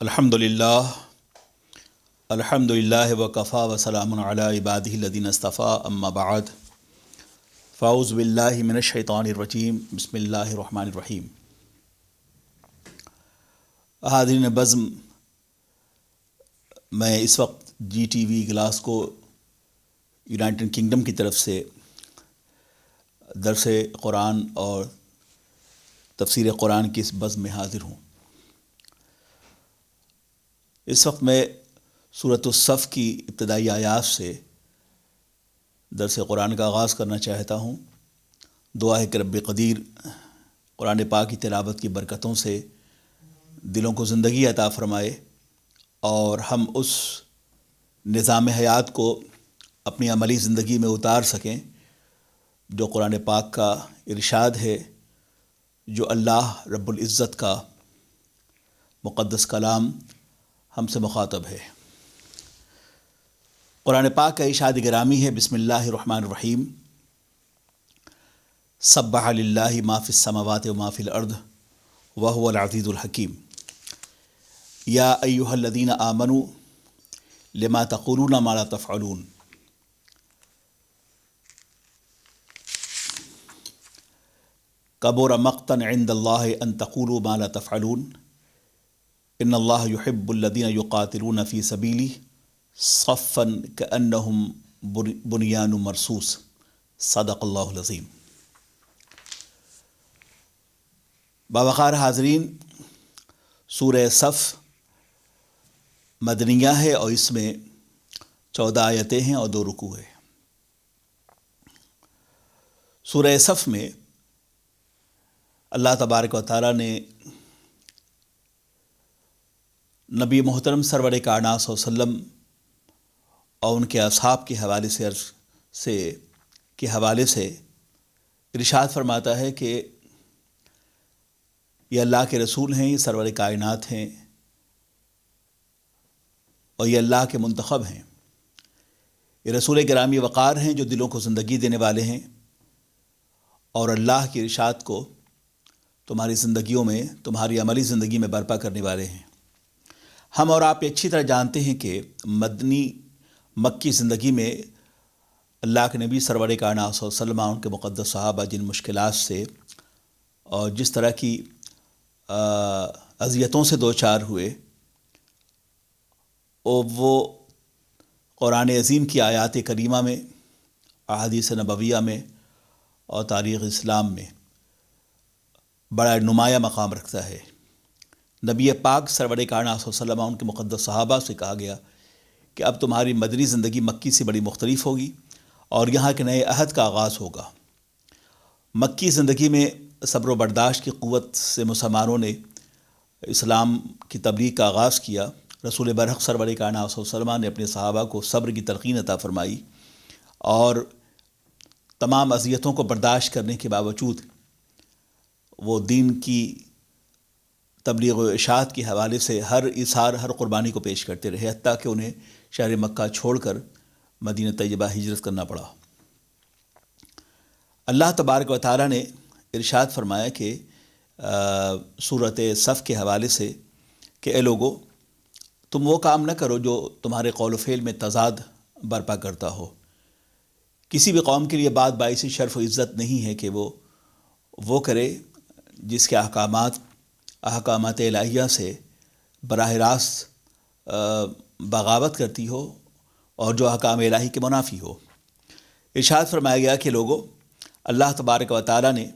الحمد للہ وکفا وسلام علی عبادہ الذین اصطفیٰ اما بعد فاعوذ باللہ من الشیطان الرجیم بسم اللہ الرحمن الرحیم۔ حاضرین بزم، میں اس وقت GTV گلاسگو یونائٹڈ کنگڈم کی طرف سے درس قرآن اور تفسیر قرآن کی اس بزم میں حاضر ہوں۔ اس وقت میں سورۃ الصف کی ابتدائی آیات سے درس قرآن کا آغاز کرنا چاہتا ہوں۔ دعا ہے کہ رب قدیر قرآن پاک کی تلاوت کی برکتوں سے دلوں کو زندگی عطا فرمائے اور ہم اس نظام حیات کو اپنی عملی زندگی میں اتار سکیں جو قرآن پاک کا ارشاد ہے، جو اللہ رب العزت کا مقدس کلام ہم سے مخاطب ہے۔ قرآن پاک کا ارشاد گرامی ہے، بسم اللہ الرحمن الرحیم۔ سبح للہ ما فی السماوات و ما فی الارض وہو العزیز الحکیم۔ یا ایہا الذین آمنوا لما تقولون ما لا تفعلون۔ کبر مقتا عند اللہ ان تقولوا ما لا تفعلون۔ ان اللہ یحب الذین یقاتلون فی سبیلہ صفا کأنہم بنیان مرصوص۔ صدق اللہ العظیم۔ باوقار حاضرین، سورہ صف مدنیہ ہے اور اس میں 14 آیتیں ہیں اور 2 رکوع ہیں۔ سورہ صف میں اللہ تبارک و تعالیٰ نے نبی محترم سرور کائنات صلی اللہ علیہ وسلم اور ان کے اصحاب کے حوالے سے ارشاد فرماتا ہے کہ یہ اللہ کے رسول ہیں، یہ سرور کائنات ہیں اور یہ اللہ کے منتخب ہیں۔ یہ رسول گرامی وقار ہیں جو دلوں کو زندگی دینے والے ہیں اور اللہ کے ارشاد کو تمہاری زندگیوں میں، تمہاری عملی زندگی میں برپا کرنے والے ہیں۔ ہم اور آپ اچھی طرح جانتے ہیں کہ مکی زندگی میں اللہ کے نبی سرور کائنات صلی اللہ علیہ وسلم، ان کے مقدس صحابہ جن مشکلات سے اور جس طرح کی اذیتوں سے دوچار ہوئے، اور وہ قرآن عظیم کی آیات کریمہ میں، احادیث نبویہ میں اور تاریخ اسلام میں بڑا نمایاں مقام رکھتا ہے۔ نبی پاک سرور کائنات صلی اللہ علیہ وسلم، ان کے مقدس صحابہ سے کہا گیا کہ اب تمہاری مدنی زندگی مکی سے بڑی مختلف ہوگی اور یہاں کے نئے عہد کا آغاز ہوگا۔ مکی زندگی میں صبر و برداشت کی قوت سے مسلمانوں نے اسلام کی تبلیغ کا آغاز کیا۔ رسول برحق سرور کائنات صلی اللہ علیہ وسلم نے اپنے صحابہ کو صبر کی تلقین عطا فرمائی اور تمام اذیتوں کو برداشت کرنے کے باوجود وہ دین کی تبلیغ و اشاعت کے حوالے سے ہر اظہار، ہر قربانی کو پیش کرتے رہے، حتیٰ کہ انہیں شہر مکہ چھوڑ کر مدینہ طیبہ ہجرت کرنا پڑا۔ اللہ تبارک و تعالیٰ نے ارشاد فرمایا کہ سورۃ صف کے حوالے سے کہ اے لوگو، تم وہ کام نہ کرو جو تمہارے قول و فعل میں تضاد برپا کرتا ہو۔ کسی بھی قوم کے لیے بات باعث شرف و عزت نہیں ہے کہ وہ کرے جس کے احکامات الہیہ سے براہ راست بغاوت کرتی ہو اور جو احکام الہی کے منافی ہو۔ ارشاد فرمایا گیا کہ لوگوں، اللہ تبارک و تعالیٰ نے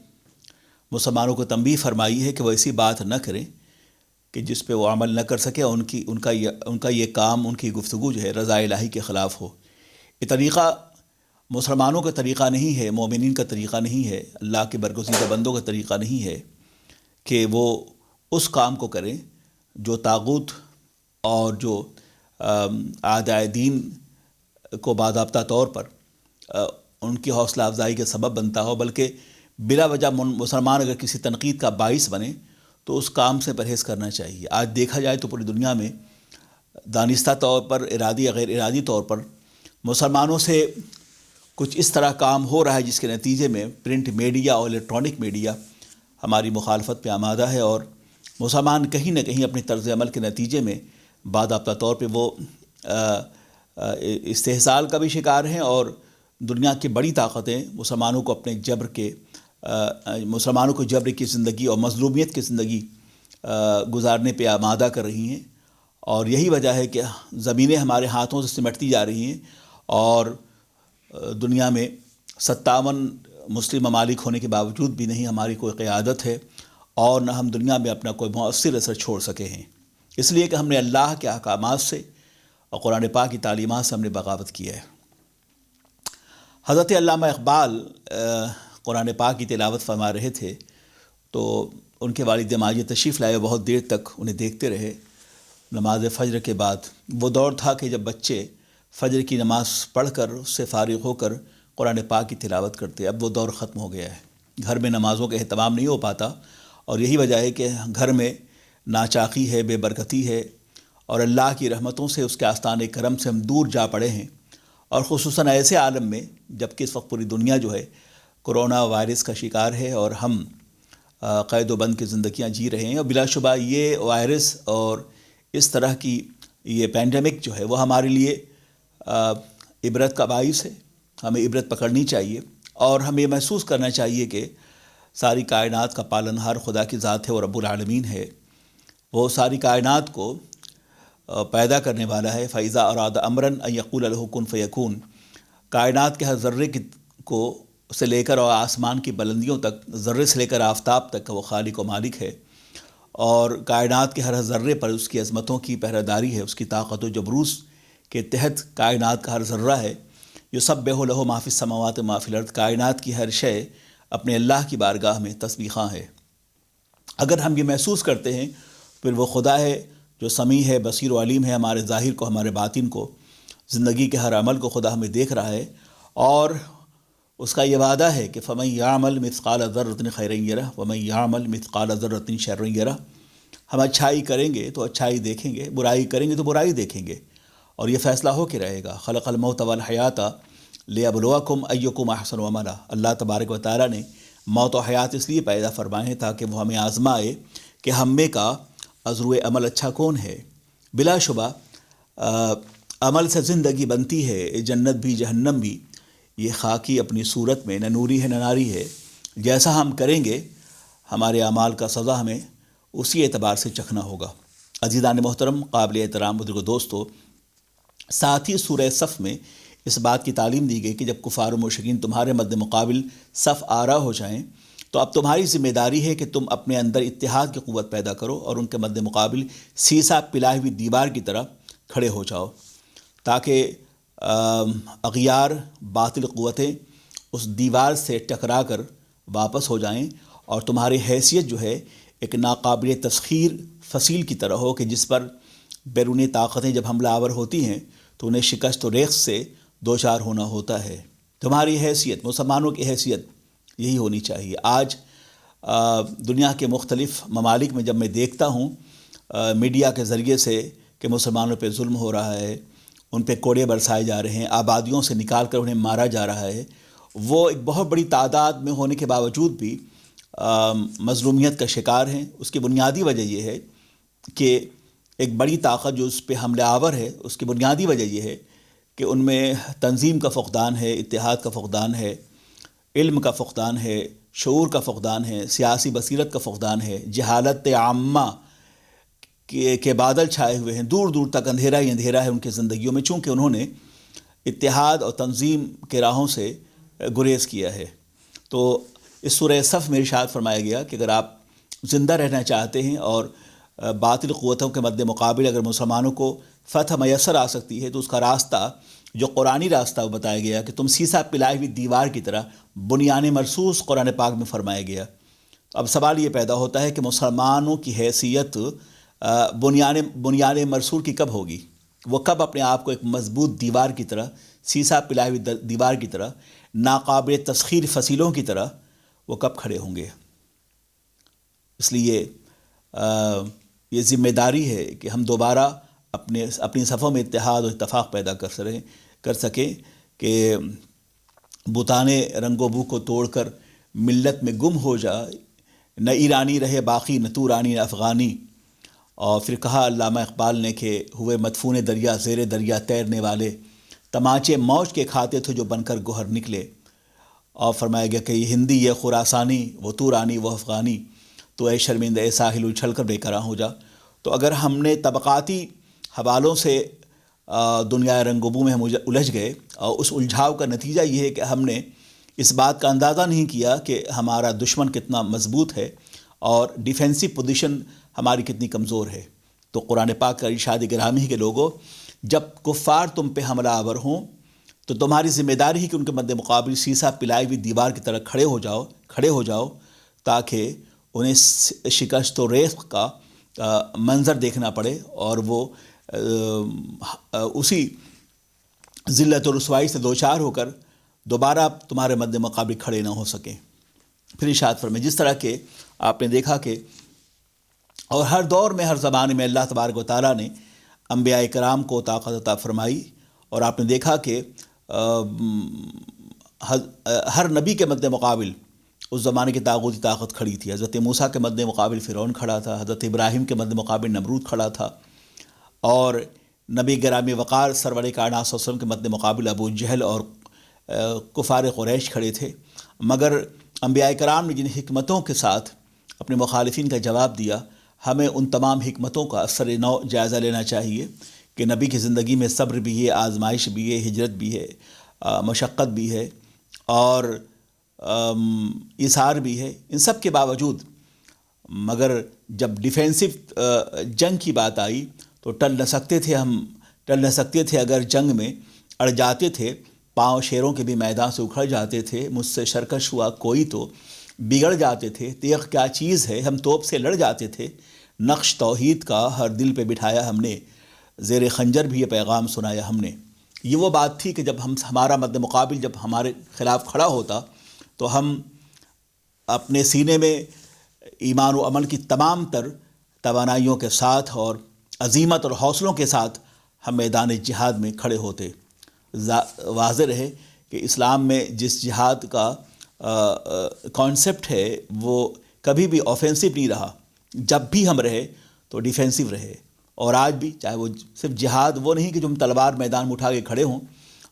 مسلمانوں کو تنبیہ فرمائی ہے کہ وہ ایسی بات نہ کریں کہ جس پہ وہ عمل نہ کر سکے اور ان کا یہ کام، ان کی گفتگو جو ہے رضا الہی کے خلاف ہو۔ یہ طریقہ مسلمانوں کا طریقہ نہیں ہے، مومنین کا طریقہ نہیں ہے، اللہ کے برگزیدہ بندوں کا طریقہ نہیں ہے کہ وہ اس کام کو کریں جو طاغوت اور جو اعداء دین کو باضابطہ طور پر ان کی حوصلہ افزائی کا سبب بنتا ہو، بلکہ بلا وجہ مسلمان اگر کسی تنقید کا باعث بنے تو اس کام سے پرہیز کرنا چاہیے۔ آج دیکھا جائے تو پوری دنیا میں دانستہ طور پر، ارادی یا غیر ارادی طور پر مسلمانوں سے کچھ اس طرح کام ہو رہا ہے جس کے نتیجے میں پرنٹ میڈیا اور الیکٹرانک میڈیا ہماری مخالفت پہ آمادہ ہے اور مسلمان کہیں نہ کہیں اپنے طرز عمل کے نتیجے میں باضابطہ طور پہ وہ استحصال کا بھی شکار ہیں، اور دنیا کی بڑی طاقتیں مسلمانوں کو اپنے مسلمانوں کو جبر کی زندگی اور مظلومیت کی زندگی گزارنے پہ آمادہ کر رہی ہیں، اور یہی وجہ ہے کہ زمینیں ہمارے ہاتھوں سے سمٹتی جا رہی ہیں، اور دنیا میں 57 مسلم ممالک ہونے کے باوجود بھی نہیں ہماری کوئی قیادت ہے، اور نہ ہم دنیا میں اپنا کوئی مؤثر اثر چھوڑ سکے ہیں، اس لیے کہ ہم نے اللہ کے احکامات سے اور قرآن پاک کی تعلیمات سے ہم نے بغاوت کی ہے۔ حضرت علامہ اقبال قرآن پاک کی تلاوت فرما رہے تھے، تو ان کے والد ماجد تشریف لائے، بہت دیر تک انہیں دیکھتے رہے نماز فجر کے بعد۔ وہ دور تھا کہ جب بچے فجر کی نماز پڑھ کر اس سے فارغ ہو کر قرآن پاک کی تلاوت کرتے، اب وہ دور ختم ہو گیا ہے، گھر میں نمازوں کا اہتمام نہیں ہو پاتا، اور یہی وجہ ہے کہ گھر میں ناچاقی ہے، بے برکتی ہے، اور اللہ کی رحمتوں سے، اس کے آستان کرم سے ہم دور جا پڑے ہیں، اور خصوصاً ایسے عالم میں جب کہ اس وقت پوری دنیا جو ہے کرونا وائرس کا شکار ہے، اور ہم قید و بند کی زندگیاں جی رہے ہیں، اور بلا شبہ یہ وائرس اور اس طرح کی یہ پینڈیمک جو ہے وہ ہمارے لیے عبرت کا باعث ہے۔ ہمیں عبرت پکڑنی چاہیے، اور ہمیں محسوس کرنا چاہیے کہ ساری کائنات کا پالنہار خدا کی ذات ہے، اور رب العالمین ہے، وہ ساری کائنات کو پیدا کرنے والا ہے۔ فَإِذَا أَرَادَ أَمْرًا أَن يَقُولَ لَهُ كُن فَيَكُونُ، کائنات کے ہر ذرے کو سے لے کر اور آسمان کی بلندیوں تک، ذرے سے لے کر آفتاب تک کا وہ خالق و مالک ہے، اور کائنات کے ہر ذرے پر اس کی عظمتوں کی پہرہ داری ہے، اس کی طاقت و جبروت کے تحت کائنات کا ہر ذرہ ہے۔ یسبح لہ ما فی السماوات و ما فی الارض، کائنات کی ہر شے اپنے اللہ کی بارگاہ میں تسبیحاں ہے۔ اگر ہم یہ محسوس کرتے ہیں، پھر وہ خدا ہے جو سمیع ہے، بصیر و علیم ہے، ہمارے ظاہر کو، ہمارے باطن کو، زندگی کے ہر عمل کو خدا ہمیں دیکھ رہا ہے، اور اس کا یہ وعدہ ہے کہ فَمَن يَعْمَلْ مِثْقَالَ ذَرَّةٍ خَيْرًا يَرَهُ وَمَن يَعْمَلْ مِثْقَالَ ذَرَّةٍ شَرًّا يَرَهُ، ہم اچھائی کریں گے تو اچھائی دیکھیں گے، برائی کریں گے تو برائی دیکھیں گے، اور یہ فیصلہ ہو کے رہے گا۔ خلق الموت والحیات لیبلوکم ایکم احسن عملا، اللہ تبارک و تعالیٰ نے موت و حیات اس لیے پیدا فرمائے ہیں تاکہ وہ ہمیں آزمائے کہ ہم میں کا عذرو عمل اچھا کون ہے۔ بلا شبہ عمل سے زندگی بنتی ہے، جنت بھی جہنم بھی، یہ خاکی اپنی صورت میں نہ نوری ہے نہ ناری ہے، جیسا ہم کریں گے ہمارے اعمال کا سزا ہمیں اسی اعتبار سے چکھنا ہوگا۔ عزیزان محترم، قابل احترام بزرگ دوستو، ساتھ ہی سورہ صف میں اس بات کی تعلیم دی گئی کہ جب کفار و مشرکین تمہارے مد مقابل صف آرا ہو جائیں تو اب تمہاری ذمہ داری ہے کہ تم اپنے اندر اتحاد کی قوت پیدا کرو، اور ان کے مد مقابل سیسا پلائی ہوئی دیوار کی طرح کھڑے ہو جاؤ، تاکہ اغیار باطل قوتیں اس دیوار سے ٹکرا کر واپس ہو جائیں، اور تمہاری حیثیت جو ہے ایک ناقابل تسخیر فصیل کی طرح ہو کہ جس پر بیرونی طاقتیں جب حملہ آور ہوتی ہیں تو انہیں شکست و ریخت سے دوچار ہونا ہوتا ہے۔ تمہاری حیثیت، مسلمانوں کی حیثیت یہی ہونی چاہیے۔ آج دنیا کے مختلف ممالک میں جب میں دیکھتا ہوں میڈیا کے ذریعے سے کہ مسلمانوں پہ ظلم ہو رہا ہے، ان پہ کوڑے برسائے جا رہے ہیں، آبادیوں سے نکال کر انہیں مارا جا رہا ہے، وہ ایک بہت بڑی تعداد میں ہونے کے باوجود بھی مظلومیت کا شکار ہیں۔ اس کی بنیادی وجہ یہ ہے کہ ایک بڑی طاقت جو اس پہ حملہ آور ہے، اس کی بنیادی وجہ یہ ہے کہ ان میں تنظیم کا فقدان ہے، اتحاد کا فقدان ہے، علم کا فقدان ہے، شعور کا فقدان ہے، سیاسی بصیرت کا فقدان ہے، جہالت عامہ کے بادل چھائے ہوئے ہیں، دور دور تک اندھیرا ہی اندھیرا ہے ان کی زندگیوں میں، چونکہ انہوں نے اتحاد اور تنظیم کے راہوں سے گریز کیا ہے۔ تو اس سورہ صف میں ارشاد فرمایا گیا کہ اگر آپ زندہ رہنا چاہتے ہیں اور باطل قوتوں کے مد مقابل اگر مسلمانوں کو فتح میسر آ سکتی ہے تو اس کا راستہ جو قرآنی راستہ بتایا گیا کہ تم سیسا پلائی ہوئی دیوار کی طرح بنیان مرصوص قرآن پاک میں فرمایا گیا۔ اب سوال یہ پیدا ہوتا ہے کہ مسلمانوں کی حیثیت بنیان مرصوص کی کب ہوگی؟ وہ کب اپنے آپ کو ایک مضبوط دیوار کی طرح، سیسا پلائی ہوئی دیوار کی طرح، ناقابل تسخیر فصیلوں کی طرح وہ کب کھڑے ہوں گے؟ اس لیے یہ ذمہ داری ہے کہ ہم دوبارہ اپنی صفوں میں اتحاد و اتفاق پیدا کر سکیں کہ بتانے رنگ و بو کو توڑ کر ملت میں گم ہو جا، نہ ایرانی رہے باقی، نہ تورانی نہ افغانی. اور پھر کہا علامہ اقبال نے کہ ہوئے مدفون دریا زیر دریا تیرنے والے، تماچے موج کے کھاتے تھے جو بن کر گوہر نکلے. اور فرمایا گیا کہ یہ ہندی یہ خراسانی، وہ تورانی وہ افغانی، تو اے شرمندہ اے ساحل اچھل کر بے کراں ہو جا. تو اگر ہم نے طبقاتی حوالوں سے دنیا رنگ و بو میں ہم الجھ گئے، اور اس الجھاؤ کا نتیجہ یہ ہے کہ ہم نے اس بات کا اندازہ نہیں کیا کہ ہمارا دشمن کتنا مضبوط ہے اور ڈیفینسو پوزیشن ہماری کتنی کمزور ہے. تو قرآن پاک کا ارشاد گرامی ہے کہ لوگوں، جب کفار تم پہ حملہ آور ہوں تو تمہاری ذمہ داری ہے کہ ان کے مد مقابل سیسا پلائی ہوئی دیوار کی طرح کھڑے ہو جاؤ تاکہ انہیں شکست و ریزق کا منظر دیکھنا پڑے اور وہ اسی ذلت و رسوائی سے دوچار ہو کر دوبارہ تمہارے مد مقابل کھڑے نہ ہو سکیں. پھر ارشاد فرمائے جس طرح کہ آپ نے دیکھا کہ اور ہر دور میں ہر زمانے میں اللہ تبارک و تعالیٰ نے انبیاء کرام کو طاقت عطا فرمائی، اور آپ نے دیکھا کہ ہر نبی کے مد مقابل اس زمانے کی طاغوتی طاقت کھڑی تھی. حضرت موسیٰ کے مد مقابل فرعون کھڑا تھا، حضرت ابراہیم کے مد مقابل نمرود کھڑا تھا، اور نبی گرامی وقار سرور کائنات صلی اللہ علیہ وسلم کے مد مقابل ابو جہل اور کفار قریش کھڑے تھے. مگر انبیاء کرام نے جن حکمتوں کے ساتھ اپنے مخالفین کا جواب دیا، ہمیں ان تمام حکمتوں کا اثر نو جائزہ لینا چاہیے کہ نبی کی زندگی میں صبر بھی ہے، آزمائش بھی ہے، ہجرت بھی ہے، مشقت بھی ہے اور ایثار بھی ہے. ان سب کے باوجود مگر جب ڈیفینسو جنگ کی بات آئی تو ٹل نہ سکتے تھے اگر جنگ میں اڑ جاتے تھے، پاؤں شیروں کے بھی میدان سے اکھڑ جاتے تھے. مجھ سے شرکش ہوا کوئی تو بگڑ جاتے تھے، تیغ کیا چیز ہے ہم توپ سے لڑ جاتے تھے. نقش توحید کا ہر دل پہ بٹھایا ہم نے، زیر خنجر بھی یہ پیغام سنایا ہم نے. یہ وہ بات تھی کہ جب ہمارا مد مقابل جب ہمارے خلاف کھڑا ہوتا تو ہم اپنے سینے میں ایمان و عمل کی تمام تر توانائیوں کے ساتھ اور عزیمت اور حوصلوں کے ساتھ ہم میدان جہاد میں کھڑے ہوتے. واضح رہے کہ اسلام میں جس جہاد کا کانسیپٹ ہے وہ کبھی بھی آفینسو نہیں رہا، جب بھی ہم رہے تو ڈیفینسو رہے. اور آج بھی چاہے وہ صرف جہاد وہ نہیں کہ جو ہم تلوار میدان میں اٹھا کے کھڑے ہوں،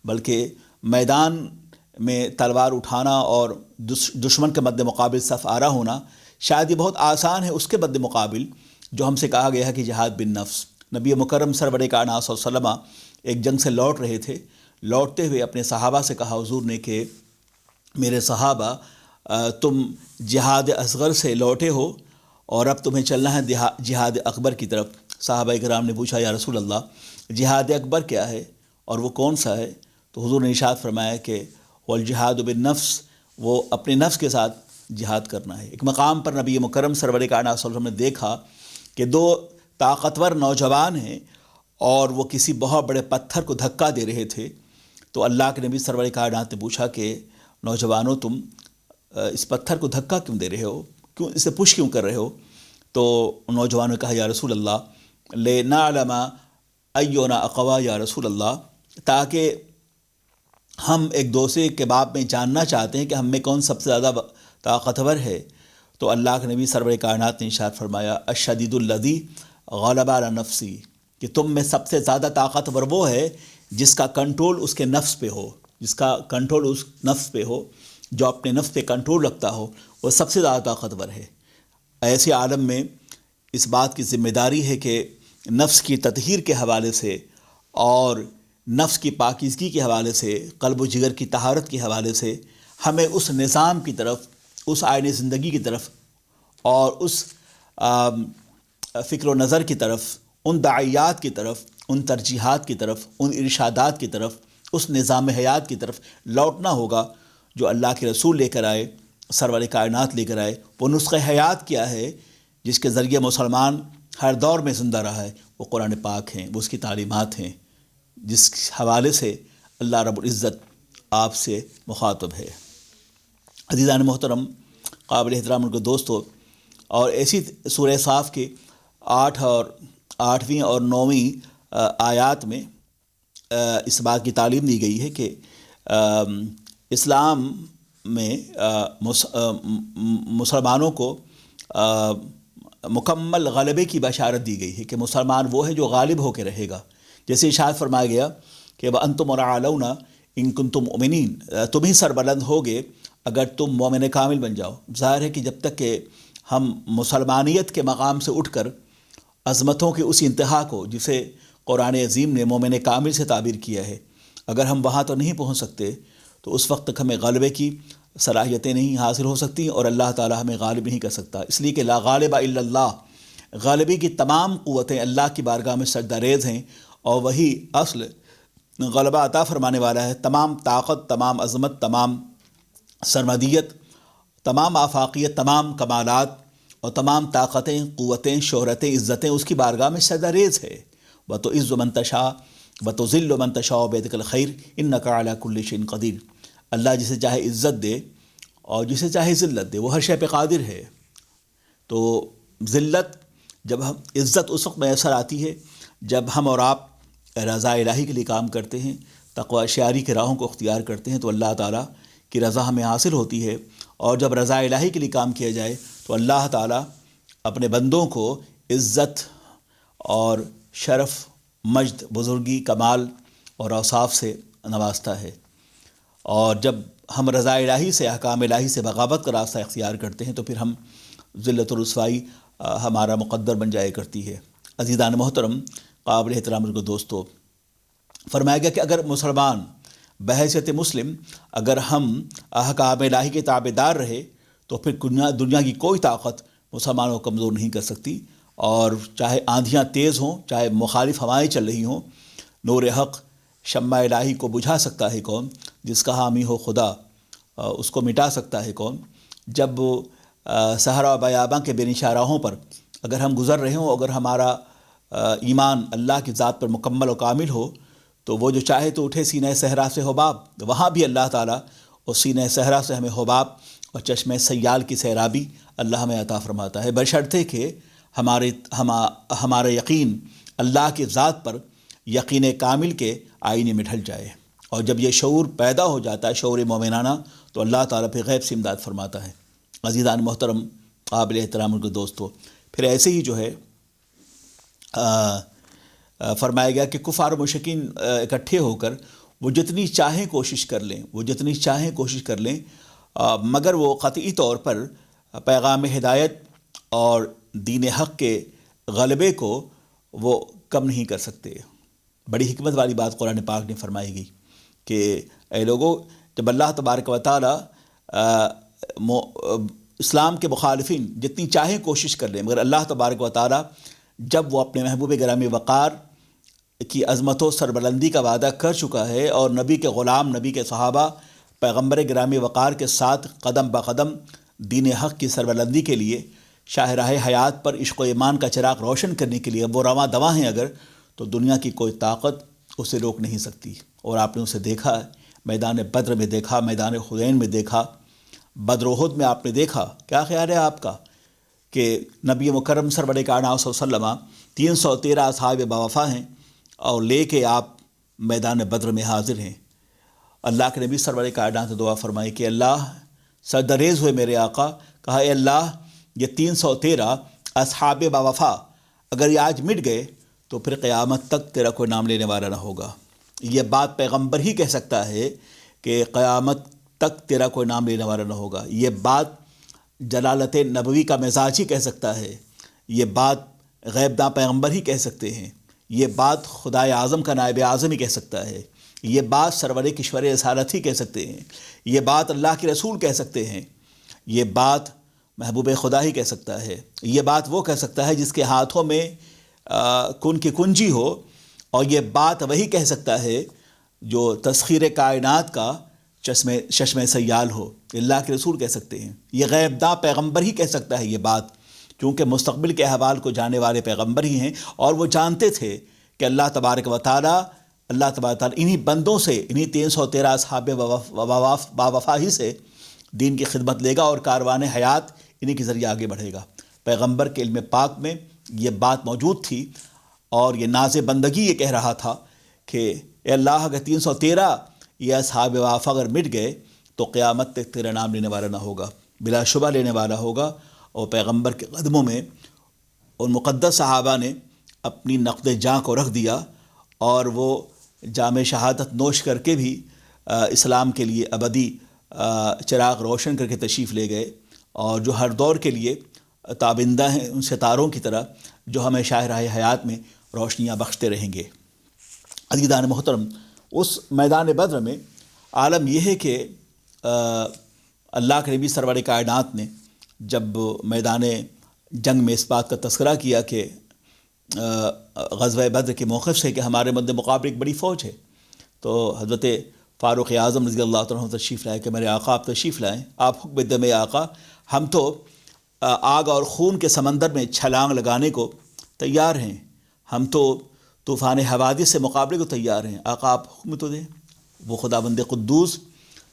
بلکہ میدان میں تلوار اٹھانا اور دشمن کے مد مقابل صف آرا ہونا شاید یہ بہت آسان ہے اس کے مد مقابل جو ہم سے کہا گیا ہے کہ جہاد بالنفس. نبی مکرم سرور کائنات صلی اللہ علیہ وسلم ایک جنگ سے لوٹ رہے تھے. لوٹتے ہوئے اپنے صحابہ سے کہا حضور نے کہ میرے صحابہ، تم جہاد اصغر سے لوٹے ہو اور اب تمہیں چلنا ہے جہاد اکبر کی طرف. صحابہ کرام نے پوچھا یا رسول اللہ جہاد اکبر کیا ہے اور وہ کون سا ہے؟ تو حضور نے ارشاد فرمایا کہ والجہاد بالنفس، وہ اپنے نفس کے ساتھ جہاد کرنا ہے. ایک مقام پر نبی مکرم سرور کائنات صلی اللہ علیہ وسلم نے دیکھا کہ دو طاقتور نوجوان ہیں اور وہ کسی بہت بڑے پتھر کو دھکا دے رہے تھے. تو اللہ کے نبی سرور کائنات نے پوچھا کہ نوجوانوں تم اس پتھر کو دھکا کیوں دے رہے ہو، کیوں اسے پش کیوں کر رہے ہو؟ تو نوجوانوں نے کہا یا رسول اللہ لنعلم اینا اقوا، یا رسول اللہ تاکہ ہم ایک دوسرے کے باب میں جاننا چاہتے ہیں کہ ہم میں کون سب سے زیادہ طاقتور ہے. تو اللہ کے نبی سرور کائنات نے ارشاد فرمایا الشدید الذی غلب علی نفسی، کہ تم میں سب سے زیادہ طاقتور وہ ہے جس کا کنٹرول اس کے نفس پہ ہو، جس کا کنٹرول اس نفس پہ ہو، جو اپنے نفس پہ کنٹرول رکھتا ہو وہ سب سے زیادہ طاقتور ہے. ایسے عالم میں اس بات کی ذمہ داری ہے کہ نفس کی تطہیر کے حوالے سے اور نفس کی پاکیزگی کے حوالے سے، قلب و جگر کی طہارت کے حوالے سے ہمیں اس نظام کی طرف، اس آئین زندگی کی طرف اور اس فکر و نظر کی طرف، ان داعیات کی طرف، ان ترجیحات کی طرف، ان ارشادات کی طرف، اس نظام حیات کی طرف لوٹنا ہوگا جو اللہ کے رسول لے کر آئے، سرور کائنات لے کر آئے. وہ نسخہ حیات کیا ہے جس کے ذریعے مسلمان ہر دور میں زندہ رہا ہے؟ وہ قرآن پاک ہیں، وہ اس کی تعلیمات ہیں جس حوالے سے اللہ رب العزت آپ سے مخاطب ہے. عزیزان محترم، قابل احترام ان کے دوستو، اور ایسی سورہ صاف کے 8ویں اور 9ویں آیات میں اس بات کی تعلیم دی گئی ہے کہ اسلام میں مسلمانوں کو مکمل غلبے کی بشارت دی گئی ہے کہ مسلمان وہ ہے جو غالب ہو کے رہے گا. جیسے ارشاد فرمایا گیا کہ وَأَنْتُمُ الْأَعْلَوْنَ إِن كُنتُم مُؤْمِنِينَ، تم ہی سربلند ہوگے اگر تم مومن کامل بن جاؤ. ظاہر ہے کہ جب تک کہ ہم مسلمانیت کے مقام سے اٹھ کر عظمتوں کی اس انتہا کو جسے قرآن عظیم نے مومن کامل سے تعبیر کیا ہے، اگر ہم وہاں تو نہیں پہنچ سکتے تو اس وقت تک ہمیں غلبے کی صلاحیتیں نہیں حاصل ہو سکتی اور اللہ تعالی ہمیں غالب نہیں کر سکتا. اس لیے کہ لا غالب الا اللہ، غالبی کی تمام قوتیں اللہ کی بارگاہ میں سجدہ ریز ہیں اور وہی اصل غلبہ عطا فرمانے والا ہے. تمام طاقت، تمام عظمت، تمام سرمدیت، تمام آفاقیت، تمام کمالات اور تمام طاقتیں، قوتیں، شہرتیں، عزتیں اس کی بارگاہ میں سجدہ ریز ہے. وَتُعِزُّ مَن تَشَاءُ وَتُذِلُّ مَن تَشَاءُ بِيَدِكَ الْخَيْرُ إِنَّكَ عَلَىٰ كُلِّ شَيْءٍ قَدِيرٌ. اللہ جسے چاہے عزت دے اور جسے چاہے ذلت دے، وہ ہر شے پہ قادر ہے. تو ذلت جب ہم، عزت اس وقت میسر آتی ہے جب ہم اور آپ رضا الہی کے لیے کام کرتے ہیں، تقوی شعاری کے راہوں کو اختیار کرتے ہیں تو اللہ تعالیٰ کی رضا ہمیں حاصل ہوتی ہے. اور جب رضا الہی کے لیے کام کیا جائے تو اللہ تعالیٰ اپنے بندوں کو عزت اور شرف، مجد، بزرگی، کمال اور اوصاف سے نوازتا ہے. اور جب ہم رضا الہی سے، احکام الہی سے بغاوت کا راستہ اختیار کرتے ہیں تو پھر ہم ذلت و رسوائی ہمارا مقدر بن جایا کرتی ہے. عزیزان محترم، قابل احترام کو دوستو، فرمایا گیا کہ اگر مسلمان بحیثیت مسلم اگر ہم احکام الہی کے تابع دار رہے تو پھر دنیا کی کوئی طاقت مسلمانوں کو کمزور نہیں کر سکتی. اور چاہے آندھیاں تیز ہوں، چاہے مخالف ہوائیں چل رہی ہوں، نور حق شمع الہی کو بجھا سکتا ہے کون؟ جس کا حامی ہو خدا، اس کو مٹا سکتا ہے کون؟ جب صحرا و بیاباں کے بے نشاں راہوں پر اگر ہم گزر رہے ہوں، اگر ہمارا ایمان اللہ کی ذات پر مکمل و کامل ہو تو وہ جو چاہے تو اٹھے سینہ صحرا سے حباب، وہاں بھی اللہ تعالیٰ اور سینہ صحرا سے ہمیں حباب اور چشمہ سیال کی سیرابی اللہ ہمیں عطا فرماتا ہے، بشرطے کہ ہمارا یقین اللہ کی ذات پر یقین کامل کے آئینے میں ڈھل جائے. اور جب یہ شعور پیدا ہو جاتا ہے، شعور مومنانہ، تو اللہ تعالیٰ پھر غیب سے امداد فرماتا ہے. عزیزان محترم، قابل احترام کے دوستو، پھر ایسے ہی جو ہے فرمایا گیا کہ کفار و مشرکین اکٹھے ہو کر وہ جتنی چاہیں کوشش کر لیں مگر وہ قطعی طور پر پیغام ہدایت اور دین حق کے غلبے کو وہ کم نہیں کر سکتے. بڑی حکمت والی بات قرآن پاک نے فرمائی گئی کہ اے لوگو، جب اللہ تبارک و تعالیٰ اسلام کے مخالفین جتنی چاہیں کوشش کر لیں، مگر اللہ تبارک و تعالیٰ جب وہ اپنے محبوب گرامی وقار کی عظمت و سربلندی کا وعدہ کر چکا ہے اور نبی کے غلام، نبی کے صحابہ پیغمبر گرامی وقار کے ساتھ قدم بقدم دین حق کی سربلندی کے لیے شاہراہ حیات پر عشق و ایمان کا چراغ روشن کرنے کے لیے وہ رواں دواں ہیں اگر، تو دنیا کی کوئی طاقت اسے روک نہیں سکتی. اور آپ نے اسے دیکھا، میدان بدر میں دیکھا، میدان حنین میں دیکھا، بدر و احد میں آپ نے دیکھا. کیا خیال ہے آپ کا کہ نبی مکرم سرور کائنات صلی اللہ علیہ وسلم 313 اصحاب باوفا ہیں اور لے کے آپ میدان بدر میں حاضر ہیں. اللہ کے نبی سرور کائنات نے دعا فرمائی کہ اللہ، سردریز ہوئے میرے آقا، کہا اے اللہ یہ 313 اصحاب باوفا اگر یہ آج مٹ گئے تو پھر قیامت تک تیرا کوئی نام لینے والا نہ ہوگا. یہ بات پیغمبر ہی کہہ سکتا ہے کہ قیامت تک تیرا کوئی نام لینے والا نہ ہوگا. یہ بات جلالت نبوی کا مزاج ہی کہہ سکتا ہے. یہ بات غیب داں پیغمبر ہی کہہ سکتے ہیں. یہ بات خدائے اعظم کا نائب اعظم ہی کہہ سکتا ہے. یہ بات سرور کشور رسالت ہی کہہ سکتے ہیں. یہ بات اللہ کے رسول کہہ سکتے ہیں. یہ بات محبوب خدا ہی کہہ سکتا ہے. یہ بات وہ کہہ سکتا ہے جس کے ہاتھوں میں کن کی کنجی ہو، اور یہ بات وہی کہہ سکتا ہے جو تسخیر کائنات کا چشمہ سیال ہو. اللہ کے رسول کہہ سکتے ہیں. یہ غیب داں پیغمبر ہی کہہ سکتا ہے یہ بات، کیونکہ مستقبل کے احوال کو جاننے والے پیغمبر ہی ہیں، اور وہ جانتے تھے کہ اللہ تبارک و تعالیٰ انہی بندوں سے، انہی 313 اصحاب باوفا ہی سے دین کی خدمت لے گا اور کاروان حیات انہی کے ذریعے آگے بڑھے گا. پیغمبر کے علم پاک میں یہ بات موجود تھی اور یہ ناز بندگی یہ کہہ رہا تھا کہ اے اللہ اگر 313 یہ اصحاب باوفا اگر مٹ گئے تو قیامت تک تیرا نام لینے والا نہ ہوگا، بلا شبہ لینے والا ہوگا. اور پیغمبر کے قدموں میں ان مقدس صحابہ نے اپنی نقد جاں کو رکھ دیا اور وہ جام شہادت نوش کر کے بھی اسلام کے لیے ابدی چراغ روشن کر کے تشریف لے گئے، اور جو ہر دور کے لیے تابندہ ہیں ان ستاروں کی طرح جو ہمیں راہ حیات میں روشنیاں بخشتے رہیں گے۔ عزیزان محترم، اس میدان بدر میں عالم یہ ہے کہ اللہ کے نبی سرور کائنات نے جب میدان جنگ میں اس بات کا تذکرہ کیا کہ غزوہ بدر کے موقف سے کہ ہمارے مد مقابل ایک بڑی فوج ہے، تو حضرت فاروق اعظم رضی اللہ تعالیٰ عنہ تشریف لائے کہ میرے آقا آپ تشریف لائیں، آپ حکم دیں میرے آقا، ہم تو آگ اور خون کے سمندر میں چھلانگ لگانے کو تیار ہیں، ہم تو طوفان حوادث سے مقابلے کو تیار ہیں، آقا آپ حکم تو دیں۔ وہ خداوند قدوس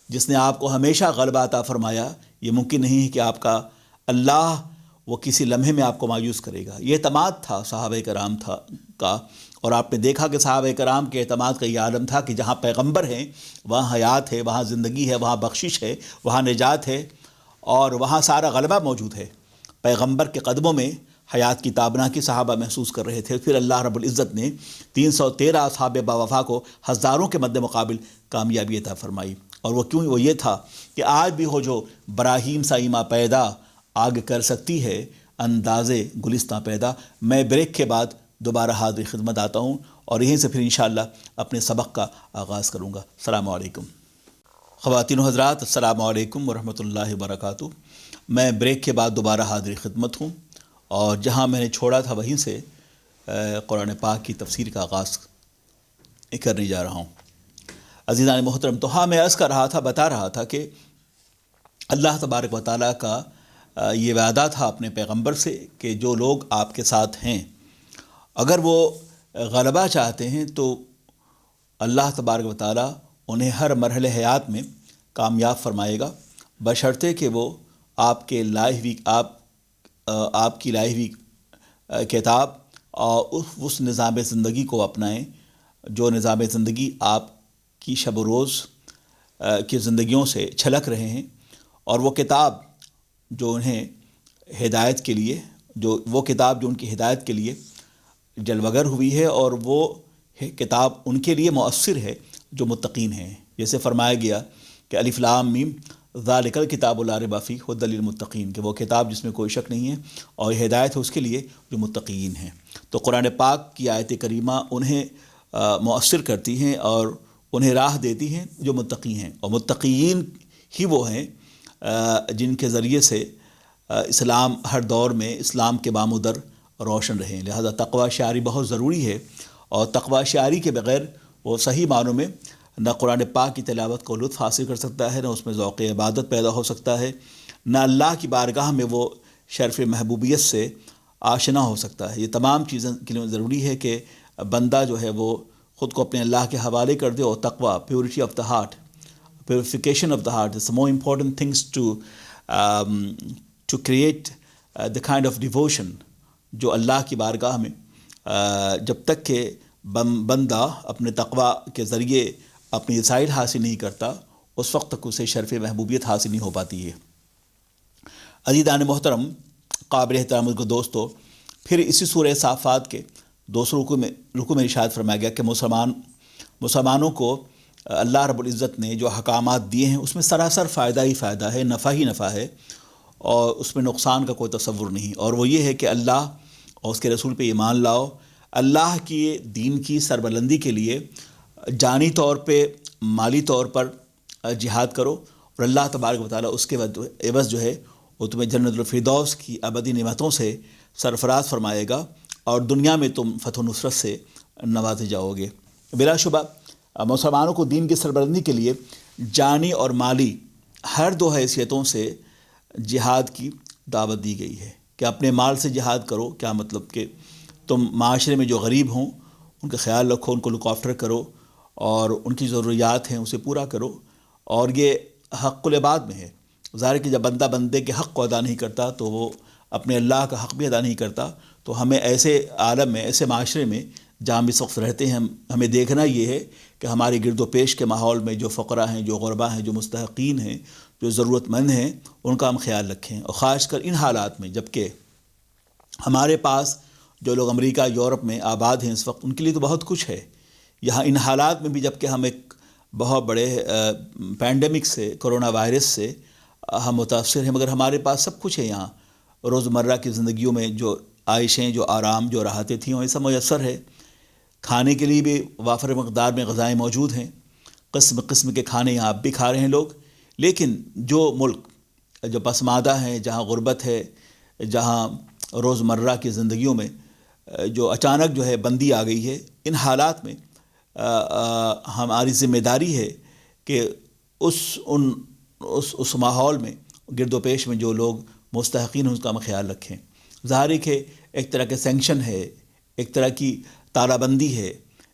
جس نے آپ کو ہمیشہ غلبہ عطا فرمایا، یہ ممکن نہیں ہے کہ آپ کا اللہ وہ کسی لمحے میں آپ کو مایوس کرے گا۔ یہ اعتماد تھا صحابہ کرام کا، اور آپ نے دیکھا کہ صحابہ کرام کے اعتماد کا یہ عالم تھا کہ جہاں پیغمبر ہیں وہاں حیات ہے، وہاں زندگی ہے، وہاں بخشش ہے، وہاں نجات ہے، اور وہاں سارا غلبہ موجود ہے۔ پیغمبر کے قدموں میں حیات کی تابنا کی صحابہ محسوس کر رہے تھے، پھر اللہ رب العزت نے 313 اصحاب باوفا کو ہزاروں کے مد مقابل کامیابی عطا فرمائی، اور وہ یہ تھا کہ آج بھی ہو جو براہیم سا ایما پیدا، آگ کر سکتی ہے انداز گلستاں پیدا۔ میں بریک کے بعد دوبارہ حاضر خدمت آتا ہوں اور یہیں سے پھر انشاءاللہ اپنے سبق کا آغاز کروں گا۔ السلام علیکم خواتین و حضرات، السلام علیکم ورحمۃ اللہ وبرکاتہ۔ میں بریک کے بعد دوبارہ حاضر خدمت ہوں، اور جہاں میں نے چھوڑا تھا وہیں سے قرآن پاک کی تفسیر کا آغاز کرنے جا رہا ہوں۔ عزیزان محترم، تو ہاں میں عرض کر رہا تھا، بتا رہا تھا کہ اللہ تبارک و تعالیٰ کا یہ وعدہ تھا اپنے پیغمبر سے کہ جو لوگ آپ کے ساتھ ہیں اگر وہ غلبہ چاہتے ہیں تو اللہ تبارک و تعالیٰ انہیں ہر مرحلہ حیات میں کامیاب فرمائے گا، بشرطے کہ وہ آپ کی لائی ہوئی کتاب اور اس نظام زندگی کو اپنائیں جو نظام زندگی آپ کی شب و روز کی زندگیوں سے چھلک رہے ہیں، اور وہ کتاب جو انہیں ہدایت کے لیے جو ان کی ہدایت کے لیے جلوگر ہوئی ہے، اور وہ کتاب ان کے لیے مؤثر ہے جو متقین ہیں۔ جیسے فرمایا گیا کہ الف لام میم ذالک الکتاب لا ریب فیہ ھدی للمتقین، کہ وہ کتاب جس میں کوئی شک نہیں ہے اور ہدایت ہے اس کے لیے جو متقین ہیں۔ تو قرآن پاک کی آیت کریمہ انہیں مؤثر کرتی ہیں اور انہیں راہ دیتی ہیں جو متقی ہیں، اور متقین ہی وہ ہیں جن کے ذریعے سے اسلام ہر دور میں اسلام کے بام و در روشن رہیں۔ لہذا تقوی شعاری بہت ضروری ہے، اور تقوی شعاری کے بغیر وہ صحیح معنوں میں نہ قرآن پاک کی تلاوت کو لطف حاصل کر سکتا ہے، نہ اس میں ذوق عبادت پیدا ہو سکتا ہے، نہ اللہ کی بارگاہ میں وہ شرف محبوبیت سے آشنا ہو سکتا ہے۔ یہ تمام چیزیں کے لیے ضروری ہے کہ بندہ جو ہے وہ خود کو اپنے اللہ کے حوالے کر دے، اور تقوی purity of the heart, purification of the heart is the more important things to create the kind of devotion جو اللہ کی بارگاہ میں جب تک کہ بندہ اپنے تقوی کے ذریعے اپنی رسائل حاصل نہیں کرتا اس وقت تک اسے شرف محبوبیت حاصل نہیں ہو پاتی ہے۔ عزیزان محترم، قابل احترام کو دوستو، پھر اسی سورہ صافات کے دوسرے رکوع میں ارشاد فرمایا گیا کہ مسلمانوں کو اللہ رب العزت نے جو احکامات دیے ہیں اس میں سراسر فائدہ ہی فائدہ ہے، نفع ہی نفع ہے، اور اس میں نقصان کا کوئی تصور نہیں، اور وہ یہ ہے کہ اللہ اور اس کے رسول پہ ایمان لاؤ، اللہ کی دین کی سربلندی کے لیے جانی طور پہ مالی طور پر جہاد کرو، اور اللہ تبارک و تعالیٰ اس کے عوض جو ہے وہ تمہیں جنت الفردوس کی ابدی نعمتوں سے سرفراز فرمائے گا، اور دنیا میں تم فتح و نصرت سے نوازے جاؤ گے۔ بلا شبہ مسلمانوں کو دین کی سربلندی کے لیے جانی اور مالی ہر دو حیثیتوں سے جہاد کی دعوت دی گئی ہے کہ اپنے مال سے جہاد کرو، کیا مطلب کہ تم معاشرے میں جو غریب ہوں ان کا خیال رکھو، ان کو لک آفٹر کرو، اور ان کی ضروریات ہیں اسے پورا کرو، اور یہ حق العباد میں ہے۔ ظاہر کہ جب بندہ بندے کے حق کو ادا نہیں کرتا تو وہ اپنے اللہ کا حق بھی ادا نہیں کرتا، تو ہمیں ایسے عالم میں، ایسے معاشرے میں جہاں بھی سخت رہتے ہیں، ہمیں دیکھنا یہ ہے کہ ہمارے گرد و پیش کے ماحول میں جو فقراء ہیں، جو غربا ہیں، جو مستحقین ہیں، جو ضرورت مند ہیں ان کا ہم خیال رکھیں، اور خاص کر ان حالات میں جب کہ ہمارے پاس جو لوگ امریکہ یورپ میں آباد ہیں اس وقت، ان کے لیے تو بہت کچھ ہے. یہاں ان حالات میں بھی جب کہ ہم ایک بہت بڑے پینڈیمک سے، کرونا وائرس سے ہم متاثر ہیں، مگر ہمارے پاس سب کچھ ہے. یہاں روزمرہ کی زندگیوں میں جو عائشیں، جو آرام، جو راحتیں تھیں، وہ یہ سب میسر ہے. کھانے کے لیے بھی وافر مقدار میں غذائیں موجود ہیں، قسم قسم کے کھانے یہاں اب بھی کھا رہے ہیں لوگ. لیکن جو ملک جو پسماندہ ہیں، جہاں غربت ہے، جہاں روزمرہ کی زندگیوں میں جو اچانک جو ہے بندی آ گئی ہے، ان حالات میں ہماری ذمہ داری ہے کہ اس ماحول میں گرد و پیش میں جو لوگ مستحقین ہیں اس کا ہم خیال رکھیں. ظاہر ہے کہ ایک طرح کے سینکشن ہے، ایک طرح کی تالہ بندی ہے،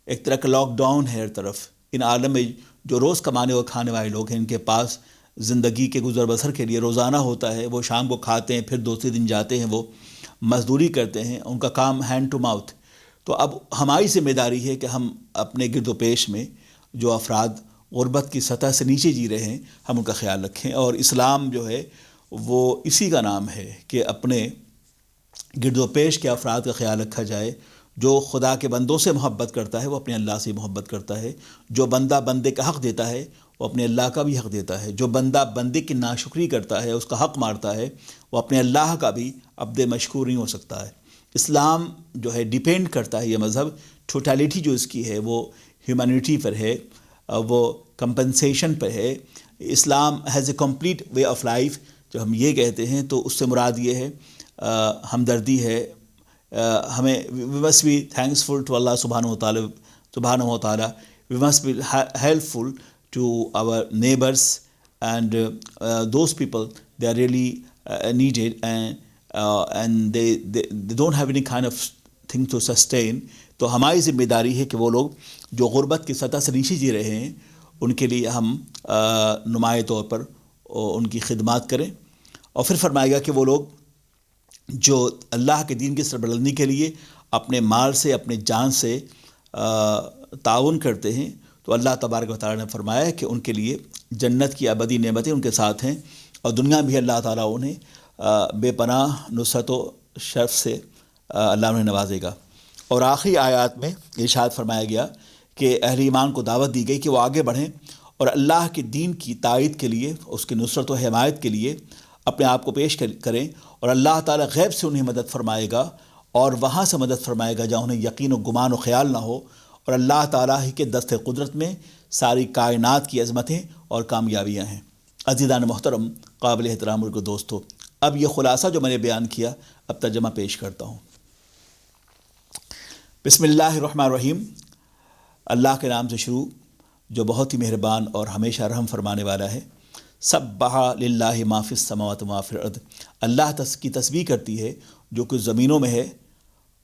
ایک طرح کا لاک ڈاؤن ہے ہر طرف. ان عالم میں جو روز کمانے اور کھانے والے لوگ ہیں، ان کے پاس زندگی کے گزر بسر کے لیے روزانہ ہوتا ہے. وہ شام کو کھاتے ہیں، پھر دوسرے دن جاتے ہیں، وہ مزدوری کرتے ہیں، ان کا کام ہینڈ ٹو ماؤتھ. تو اب ہماری ذمہ داری ہے کہ ہم اپنے گرد و پیش میں جو افراد غربت کی سطح سے نیچے جی رہے ہیں، ہم ان کا خیال رکھیں. اور اسلام جو ہے وہ اسی کا نام ہے کہ اپنے گرد و پیش کے افراد کا خیال رکھا جائے. جو خدا کے بندوں سے محبت کرتا ہے وہ اپنے اللہ سے محبت کرتا ہے. جو بندہ بندے کا حق دیتا ہے وہ اپنے اللہ کا بھی حق دیتا ہے. جو بندہ بندے کی ناشکری کرتا ہے، اس کا حق مارتا ہے، وہ اپنے اللہ کا بھی عبد مشکور نہیں ہو سکتا ہے. اسلام جو ہے ڈیپینڈ کرتا ہے، یہ مذہب ٹوٹیلٹی جو اس کی ہے وہ ہیومینٹی پر ہے، وہ کمپنسیشن پر ہے. Islam has a complete way of life. جب ہم یہ کہتے ہیں تو اس سے مراد یہ ہے ہمدردی ہے. ہمیں we must be thankful to Allah سبحانہ و تعالیٰ. We must be helpful to our neighbours and those people they are really needed and they don't have any kind of thing to sustain. تو ہماری ذمہ داری ہے کہ وہ لوگ جو غربت کی سطح سے نیچے جی رہے ہیں ان کے لیے ہم نمایاں طور پر ان کی خدمات کریں. اور پھر فرمائے گا کہ وہ لوگ جو اللہ کے دین کی سربلندی کے لیے اپنے مال سے، اپنے جان سے تعاون کرتے ہیں، تو اللہ تبارک و تعالیٰ نے فرمایا کہ ان کے لیے جنت کی ابدی نعمتیں ان کے ساتھ ہیں، اور دنیا بھی اللہ تعالیٰ انہیں بے پناہ نصرت و شرف سے اللہ انہیں نوازے گا. اور آخری آیات میں ارشاد فرمایا گیا کہ اہل ایمان کو دعوت دی گئی کہ وہ آگے بڑھیں اور اللہ کے دین کی تائید کے لیے، اس کی نصرت و حمایت کے لیے اپنے آپ کو پیش کریں. اور اللہ تعالیٰ غیب سے انہیں مدد فرمائے گا، اور وہاں سے مدد فرمائے گا جہاں انہیں یقین و گمان و خیال نہ ہو. اور اللہ تعالیٰ ہی کے دست قدرت میں ساری کائنات کی عظمتیں اور کامیابیاں ہیں. عزیزان محترم، قابل احترام اور دوستو، اب یہ خلاصہ جو میں نے بیان کیا، اب ترجمہ پیش کرتا ہوں. بسم اللہ الرحمن الرحیم. اللہ کے نام سے شروع جو بہت ہی مہربان اور ہمیشہ رحم فرمانے والا ہے. سبح للہ ما فی السماوات و ما فی الارض. اللہ کی تسبیح کرتی ہے جو کچھ زمینوں میں ہے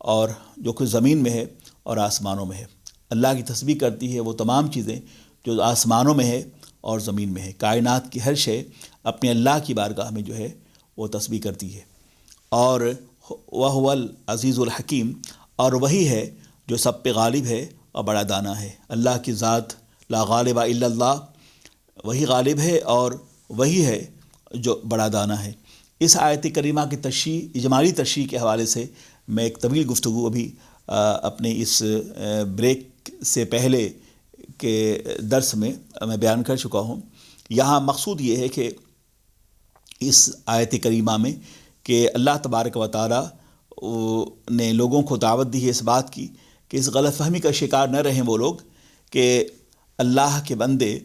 اور جو کچھ زمین میں ہے اور آسمانوں میں ہے. اللہ کی تسبیح کرتی ہے وہ تمام چیزیں جو آسمانوں میں ہے اور زمین میں ہے. کائنات کی ہر شے اپنے اللہ کی بارگاہ میں جو ہے وہ تسبیح کرتی ہے. اور وَهُوَ العزیز الحکیم، اور وہی ہے جو سب پہ غالب ہے اور بڑا دانا ہے. اللہ کی ذات لا غالب الا اللہ، وہی غالب ہے اور وہی ہے جو بڑا دانا ہے. اس آیت کریمہ کی تشریح، اجمالی تشریح کے حوالے سے میں ایک طویل گفتگو ابھی اپنے اس بریک سے پہلے کے درس میں بیان کر چکا ہوں. یہاں مقصود یہ ہے کہ اس آیت کریمہ میں کہ اللہ تبارک و تعالیٰ نے لوگوں کو دعوت دی ہے اس بات کی کہ اس غلط فہمی کا شکار نہ رہیں وہ لوگ کہ اللہ کے بندے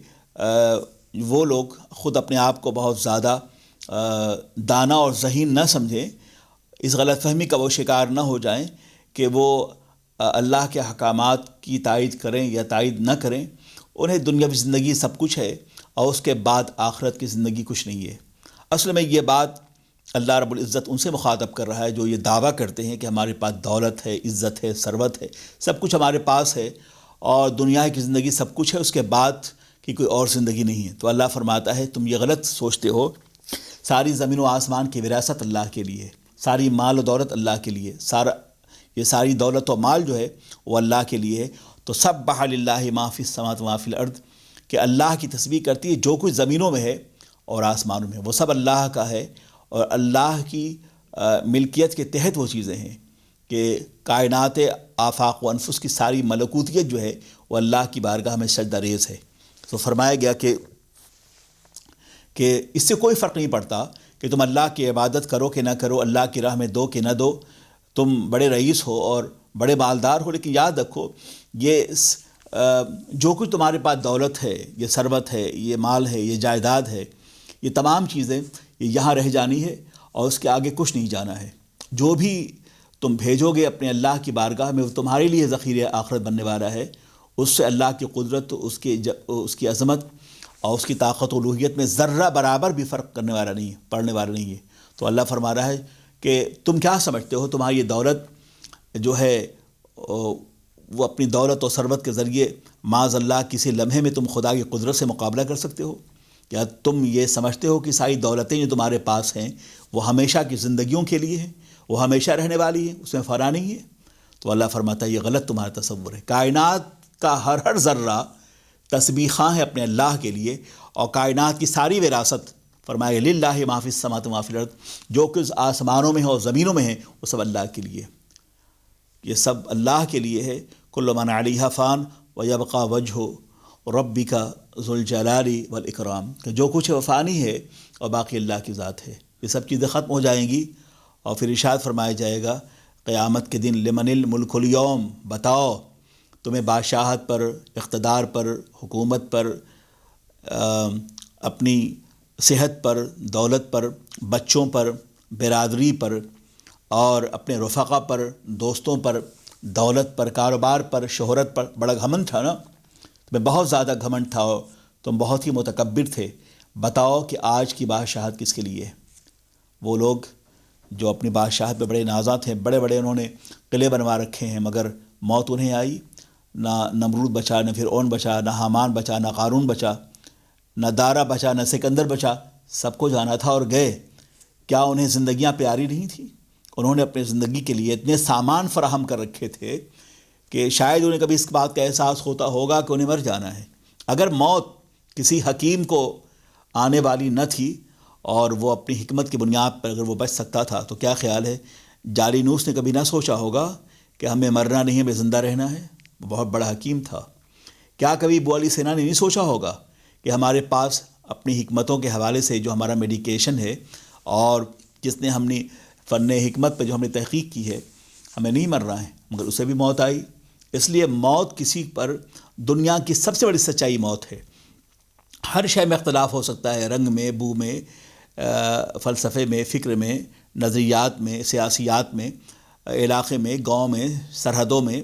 وہ لوگ خود اپنے آپ کو بہت زیادہ دانا اور ذہین نہ سمجھیں. اس غلط فہمی کا وہ شکار نہ ہو جائیں کہ وہ اللہ کے احکامات کی تائید کریں یا تائید نہ کریں. انہیں دنیاوی زندگی سب کچھ ہے اور اس کے بعد آخرت کی زندگی کچھ نہیں ہے. اصل میں یہ بات اللہ رب العزت ان سے مخاطب کر رہا ہے جو یہ دعویٰ کرتے ہیں کہ ہمارے پاس دولت ہے، عزت ہے، ثروت ہے، سب کچھ ہمارے پاس ہے اور دنیا کی زندگی سب کچھ ہے، اس کے بعد کی کوئی اور زندگی نہیں ہے. تو اللہ فرماتا ہے تم یہ غلط سوچتے ہو. ساری زمین و آسمان کی وراثت اللہ کے لیے، ساری مال و دولت اللہ کے لیے، یہ ساری دولت و مال جو ہے وہ اللہ کے لیے ہے. تو سبح للہ ما فی السماوات و ما فی الارض، کہ اللہ کی تسبیح کرتی ہے جو کچھ زمینوں میں ہے اور آسمانوں میں، وہ سب اللہ کا ہے، اور اللہ کی ملکیت کے تحت وہ چیزیں ہیں کہ کائنات آفاق و انفس کی ساری ملکوتیت جو ہے وہ اللہ کی بارگاہ میں سجدہ ریز ہے۔ تو فرمایا گیا کہ اس سے کوئی فرق نہیں پڑتا کہ تم اللہ کی عبادت کرو کہ نہ کرو، اللہ کی راہ میں دو کہ نہ دو، تم بڑے رئیس ہو اور بڑے مالدار ہو، لیکن یاد رکھو یہ جو کچھ تمہارے پاس دولت ہے، یہ ثروت ہے، یہ مال ہے، یہ جائیداد ہے، یہ تمام چیزیں یہ یہاں رہ جانی ہے اور اس کے آگے کچھ نہیں جانا ہے۔ جو بھی تم بھیجو گے اپنے اللہ کی بارگاہ میں وہ تمہارے لیے ذخیرہ آخرت بننے والا ہے، اس سے اللہ کی قدرت، اس کی عظمت اور اس کی طاقت و الوہیت میں ذرہ برابر بھی فرق کرنے والا نہیں ہے، پڑنے والا نہیں ہے۔ تو اللہ فرما رہا ہے کہ تم کیا سمجھتے ہو تمہاری یہ دولت جو ہے وہ اپنی دولت و ثروت کے ذریعے معاذ اللہ کسی لمحے میں تم خدا کی قدرت سے مقابلہ کر سکتے ہو؟ کیا تم یہ سمجھتے ہو کہ ساری دولتیں جو تمہارے پاس ہیں وہ ہمیشہ کی زندگیوں کے لیے ہیں، وہ ہمیشہ رہنے والی ہیں، اس میں فنا نہیں ہے؟ تو اللہ فرماتا ہے یہ غلط تمہارا تصور ہے۔ کائنات کا ہر ذرہ تسبیح خواں ہے اپنے اللہ کے لیے، اور کائنات کی ساری وراثت فرمایا للہ ما فی السماوات و ما فی الارض، جو کچھ آسمانوں میں ہے اور زمینوں میں ہے وہ سب اللہ کے لیے، یہ سب اللہ کے لیے ہے۔ کل من علیہا فان ویبقی وجہ ربک ذو الجلال والاکرام، کہ جو کچھ ہے وہ فانی ہے اور باقی اللہ کی ذات ہے۔ یہ سب چیزیں ختم ہو جائیں گی اور پھر ارشاد فرمایا جائے گا قیامت کے دن لمن الملک اليوم، بتاؤ تمہیں بادشاہت پر، اقتدار پر، حکومت پر، اپنی صحت پر، دولت پر، بچوں پر، برادری پر اور اپنے رفقا پر، دوستوں پر، دولت پر، کاروبار پر، شہرت پر بڑا گھمنڈ تھا نا، تمہیں بہت زیادہ گھمنڈ تھا اور تم بہت ہی متکبر تھے۔ بتاؤ کہ آج کی بادشاہت کس کے لیے ہے؟ وہ لوگ جو اپنی بادشاہت پہ بڑے نازاں تھے، بڑے بڑے انہوں نے قلعے بنوا رکھے ہیں، مگر موت انہیں آئی، نہ نمرود بچا، نہ فرعون بچا، نہ حامان بچا، نہ قارون بچا، نہ دارا بچا، نہ سکندر بچا، سب کو جانا تھا اور گئے۔ کیا انہیں زندگیاں پیاری نہیں تھیں؟ انہوں نے اپنے زندگی کے لیے اتنے سامان فراہم کر رکھے تھے کہ شاید انہیں کبھی اس بات کا احساس ہوتا ہوگا کہ انہیں مر جانا ہے۔ اگر موت کسی حکیم کو آنے والی نہ تھی اور وہ اپنی حکمت کی بنیاد پر اگر وہ بچ سکتا تھا تو کیا خیال ہے جالینوس نے کبھی نہ سوچا ہوگا کہ ہمیں مرنا نہیں، ہمیں زندہ رہنا ہے؟ وہ بہت بڑا حکیم تھا۔ کیا کبھی ابو علی سینا نے نہیں سوچا ہوگا کہ ہمارے پاس اپنی حکمتوں کے حوالے سے جو ہمارا میڈیکیشن ہے اور جس نے ہم نے فن حکمت پہ جو ہم نے تحقیق کی ہے، ہمیں نہیں مرنا ہے، مگر اسے بھی موت آئی۔ اس لیے موت کسی پر دنیا کی سب سے بڑی سچائی موت ہے۔ ہر شے میں اختلاف ہو سکتا ہے، رنگ میں، بو میں، فلسفے میں، فکر میں، نظریات میں، سیاسیات میں، علاقے میں، گاؤں میں، سرحدوں میں،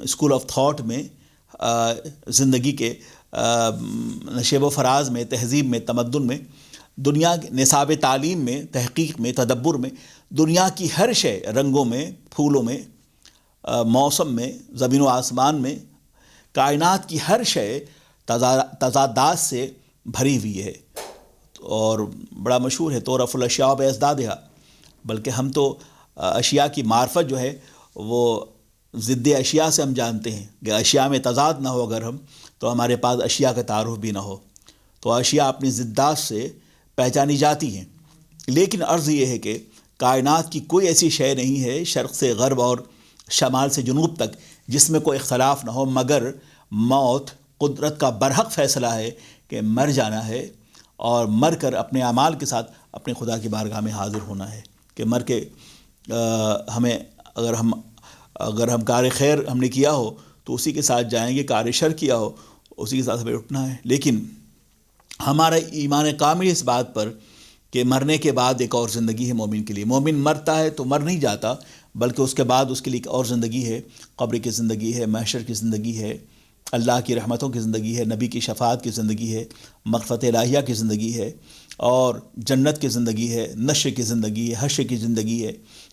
اسکول آف تھاٹ میں، زندگی کے نشیب و فراز میں، تہذیب میں، تمدن میں، دنیا کے نصاب تعلیم میں، تحقیق میں، تدبر میں، دنیا کی ہر شے، رنگوں میں، پھولوں میں، موسم میں، زمین و آسمان میں، کائنات کی ہر شے تضادات سے بھری ہوئی ہے۔ اور بڑا مشہور ہے تورف الاشیاء بازدادہا، بلکہ ہم تو اشیاء کی معرفت جو ہے وہ ضد اشیاء سے ہم جانتے ہیں کہ اشیاء میں تضاد نہ ہو اگر ہم تو ہمارے پاس اشیاء کا تعارف بھی نہ ہو، تو اشیاء اپنی ضدات سے پہچانی جاتی ہیں۔ لیکن عرض یہ ہے کہ کائنات کی کوئی ایسی شے نہیں ہے شرق سے غرب اور شمال سے جنوب تک جس میں کوئی اختلاف نہ ہو، مگر موت قدرت کا برحق فیصلہ ہے کہ مر جانا ہے اور مر کر اپنے اعمال کے ساتھ اپنے خدا کی بارگاہ میں حاضر ہونا ہے، کہ مر کے ہمیں اگر ہم کار خیر ہم نے کیا ہو تو اسی کے ساتھ جائیں گے، کار شر کیا ہو اسی کے ساتھ ہمیں اٹھنا ہے۔ لیکن ہمارا ایمان کامل اس بات پر کہ مرنے کے بعد ایک اور زندگی ہے مومن کے لیے۔ مومن مرتا ہے تو مر نہیں جاتا، بلکہ اس کے بعد اس کے لیے ایک اور زندگی ہے، قبر کی زندگی ہے، محشر کی زندگی ہے، اللہ کی رحمتوں کی زندگی ہے، نبی کی شفاعت کی زندگی ہے، مغفرت الہیہ کی زندگی ہے، اور جنت کی زندگی ہے، نشر کی زندگی ہے، حشر کی زندگی ہے،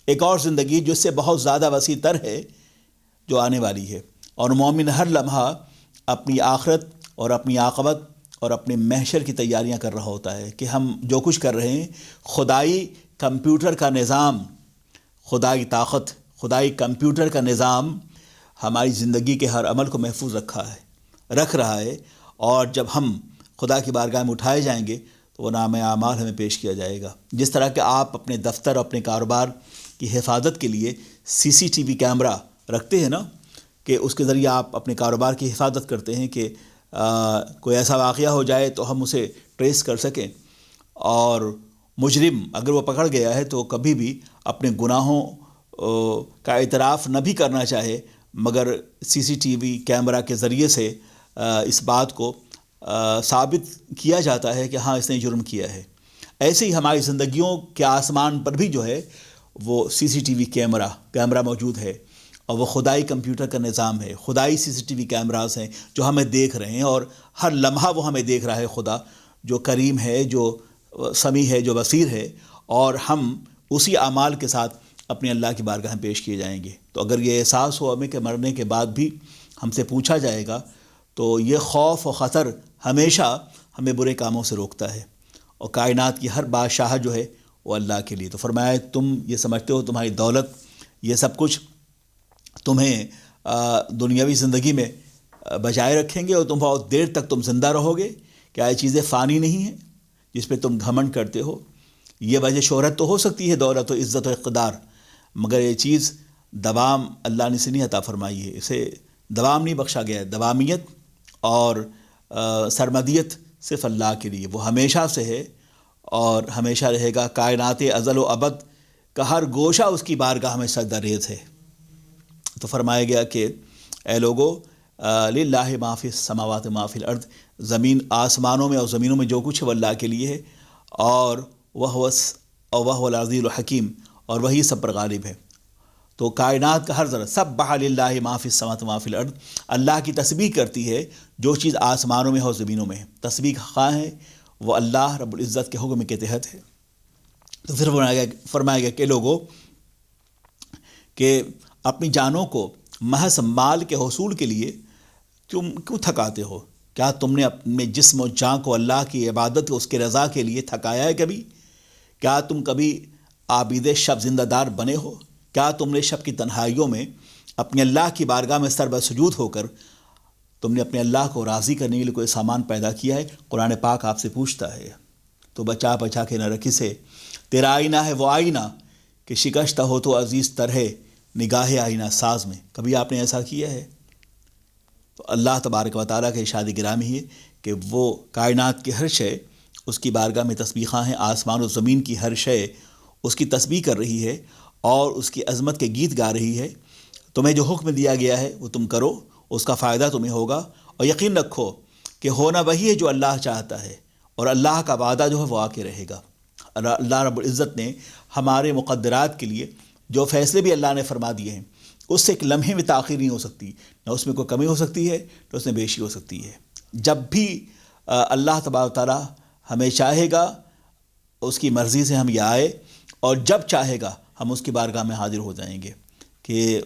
ایک اور زندگی جو اس سے بہت زیادہ وسیع تر ہے جو آنے والی ہے۔ اور مومن ہر لمحہ اپنی آخرت اور اپنی عاقبت اور اپنے محشر کی تیاریاں کر رہا ہوتا ہے کہ ہم جو کچھ کر رہے ہیں خدائی کمپیوٹر کا نظام، خدائی طاقت، خدائی کمپیوٹر کا نظام ہماری زندگی کے ہر عمل کو محفوظ رکھ رہا ہے، اور جب ہم خدا کی بارگاہ میں اٹھائے جائیں گے تو وہ نام اعمال ہمیں پیش کیا جائے گا. جس طرح کہ آپ اپنے دفتر اپنے کاروبار کی حفاظت کے لیے CCTV کیمرہ رکھتے ہیں نا، کہ اس کے ذریعے آپ اپنے کاروبار کی حفاظت کرتے ہیں کہ کوئی ایسا واقعہ ہو جائے تو ہم اسے ٹریس کر سکیں، اور مجرم اگر وہ پکڑ گیا ہے تو کبھی بھی اپنے گناہوں کا اعتراف نہ بھی کرنا چاہے، مگر CCTV کیمرہ کے ذریعے سے اس بات کو ثابت کیا جاتا ہے کہ ہاں اس نے جرم کیا ہے. ایسے ہی ہماری زندگیوں کے آسمان پر بھی جو ہے وہ CCTV کیمرہ موجود ہے، اور وہ خدائی کمپیوٹر کا نظام ہے، خدائی CCTV کیمراز ہیں جو ہمیں دیکھ رہے ہیں، اور ہر لمحہ وہ ہمیں دیکھ رہا ہے. خدا جو کریم ہے، جو سمیع ہے، جو بصیر ہے، اور ہم اسی اعمال کے ساتھ اپنے اللہ کی بارگاہ میں پیش کیے جائیں گے. تو اگر یہ احساس ہو ہمیں کہ مرنے کے بعد بھی ہم سے پوچھا جائے گا، تو یہ خوف و خطر ہمیشہ ہمیں برے کاموں سے روکتا ہے. اور کائنات کی ہر بادشاہ جو ہے وہ اللہ کے لیے. تو فرمایا تم یہ سمجھتے ہو تمہاری دولت یہ سب کچھ تمہیں دنیاوی زندگی میں بچائے رکھیں گے اور تم بہت دیر تک تم زندہ رہو گے. کیا یہ چیزیں فانی نہیں ہیں جس پہ تم گھمنڈ کرتے ہو؟ یہ وجہ شہرت تو ہو سکتی ہے، دولت و عزت و اقتدار، مگر یہ چیز دوام اللہ نے سے نہیں عطا فرمائی ہے. اسے دوام نہیں بخشا گیا ہے. دوامیت اور سرمدیت صرف اللہ کے لیے، وہ ہمیشہ سے ہے اور ہمیشہ رہے گا. کائنات ازل و ابد کا ہر گوشہ اس کی بارگاہ میں سجدہ ریز ہے. تو فرمایا گیا کہ اے لوگو للہ ما فی السماوات ما فی الارض، زمین آسمانوں میں اور زمینوں میں جو کچھ ہے وہ اللہ کے لیے ہے، اور وہ العزیز الحکیم، اور وہی سب پر غالب ہے. تو کائنات کا ہر ذرہ سبح للہ ما فی السماوات ما فی الارض، اللہ کی تسبیح کرتی ہے جو چیز آسمانوں میں ہے اور زمینوں میں ہے. تسبیح خواہ ہے وہ اللہ رب العزت کے حکم کے تحت ہے. تو پھر فرمایا گیا کہ لوگوں کہ اپنی جانوں کو محض مال کے حصول کے لیے تم کیوں تھکاتے ہو؟ کیا تم نے اپنے جسم و جان کو اللہ کی عبادت اس کے رضا کے لیے تھکایا ہے کبھی؟ کیا تم کبھی عابد شب زندہ دار بنے ہو؟ کیا تم نے شب کی تنہائیوں میں اپنے اللہ کی بارگاہ میں سر بسجود ہو کر تم نے اپنے اللہ کو راضی کرنے کے لیے کوئی سامان پیدا کیا ہے؟ قرآن پاک آپ سے پوچھتا ہے. تو بچا کے نہ رکھی سے تیرا آئینہ ہے وہ آئینہ کہ شکستہ ہو تو عزیز تر ہے نگاہ آئینہ ساز میں. کبھی آپ نے ایسا کیا ہے؟ تو اللہ تبارک و تعالیٰ کے ارشاد گرامی ہے کہ وہ کائنات کی ہر شے اس کی بارگاہ میں تسبیح خواں ہیں. آسمان و زمین کی ہر شے اس کی تسبیح کر رہی ہے اور اس کی عظمت کے گیت گا رہی ہے. تمہیں جو حکم دیا گیا ہے وہ تم کرو، اس کا فائدہ تمہیں ہوگا. اور یقین رکھو کہ ہونا وہی ہے جو اللہ چاہتا ہے، اور اللہ کا وعدہ جو ہے وہ آ کے رہے گا. اللہ رب العزت نے ہمارے مقدرات کے لیے جو فیصلے بھی اللہ نے فرما دیے ہیں، اس سے ایک لمحے میں تاخیر نہیں ہو سکتی، نہ اس میں کوئی کمی ہو سکتی ہے نہ اس میں بیشی ہو سکتی ہے. جب بھی اللہ تبارک و تعالیٰ ہمیں چاہے گا اس کی مرضی سے ہم یہ آئے، اور جب چاہے گا ہم اس کی بارگاہ میں حاضر ہو جائیں گے. کہ